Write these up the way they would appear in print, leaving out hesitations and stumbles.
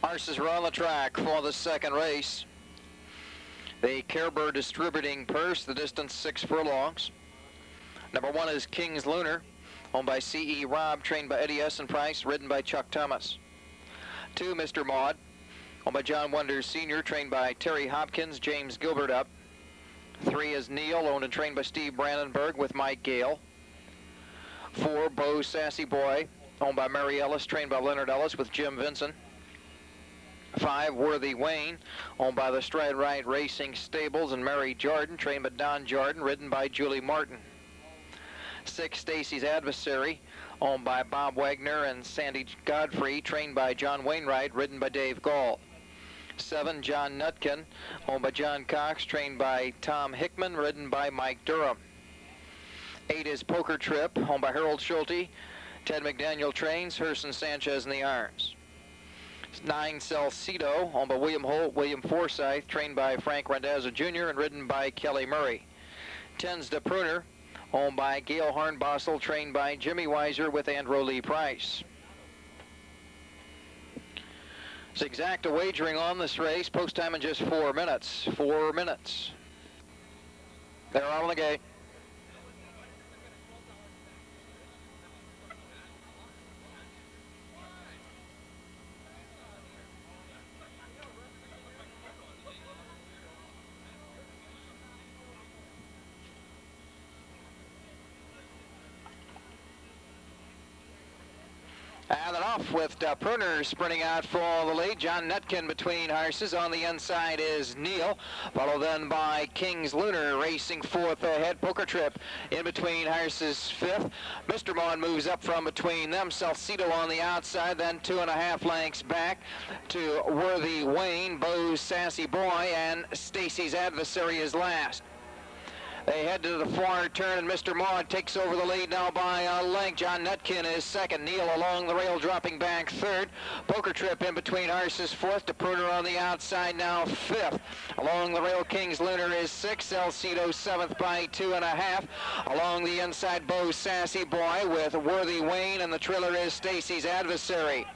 Horses are on the track for the second race. The Care Bird Distributing Purse, the distance 6 furlongs. Number 1 is King's Lunar, owned by C.E. Robb, trained by Eddie S. Price, ridden by Chuck Thomas. 2, Mr. Maud, owned by John Wonders Sr., trained by Terry Hopkins, James Gilbert up. 3 is Neil, owned and trained by Steve Brandenburg with Mike Gale. 4, Bo Sassy Boy, owned by Mary Ellis, trained by Leonard Ellis with Jim Vinson. 5, Worthy Wayne, owned by the Stride Right Racing Stables and Mary Jordan, trained by Don Jordan, ridden by Julie Martin. 6, Stacy's Adversary, owned by Bob Wagner and Sandy Godfrey, trained by John Wainwright, ridden by Dave Gall. 7, John Nutkin, owned by John Cox, trained by Tom Hickman, ridden by Mike Durham. 8 is Poker Trip, owned by Harold Schulte, Ted McDaniel trains, Herson Sanchez in the arms. 9, Salcedo, owned by William Holt, William Forsythe, trained by Frank Randazzo Jr. and ridden by Kelly Murray. 10's De Pruner, owned by Gail Hornbostel, trained by Jimmy Weiser with Andrew Lee Price. It's exact wagering on this race. Post time in just 4 minutes. 4 minutes. They're on the gate. And then off with Pruner sprinting out for the lead. John Nutkin between horses. On the inside is Neil, followed then by King's Lunar racing 4th ahead. Poker Trip in between horses 5th. Mr. Maud moves up from between them. Salcedo on the outside, then 2.5 lengths back to Worthy Wayne, Bo's Sassy Boy, and Stacy's Adversary is last. They head to the far turn, and Mr. Maud takes over the lead now by a length. John Nutkin is second. Neil along the rail, dropping back third. Poker Trip in between horses 4th. De Pruner on the outside now 5th. Along the rail, King's Lunar is 6th. Salcedo 7th by 2.5. Along the inside, Bo's Sassy Boy with Worthy Wayne, and the trailer is Stacy's Adversary.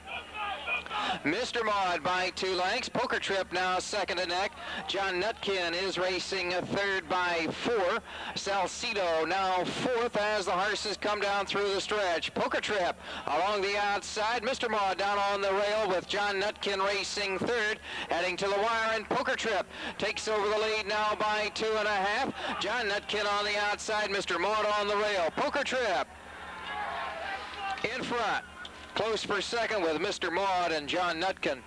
Mr. Maud by 2 lengths. Poker Trip now second and neck. John Nutkin is racing 3rd by 4. Salcedo now 4th as the horses come down through the stretch. Poker Trip along the outside. Mr. Maud down on the rail with John Nutkin racing 3rd. Heading to the wire, and Poker Trip takes over the lead now by 2.5. John Nutkin on the outside. Mr. Maud on the rail. Poker Trip in front. Close for second with Mr. Maud and John Nutkin.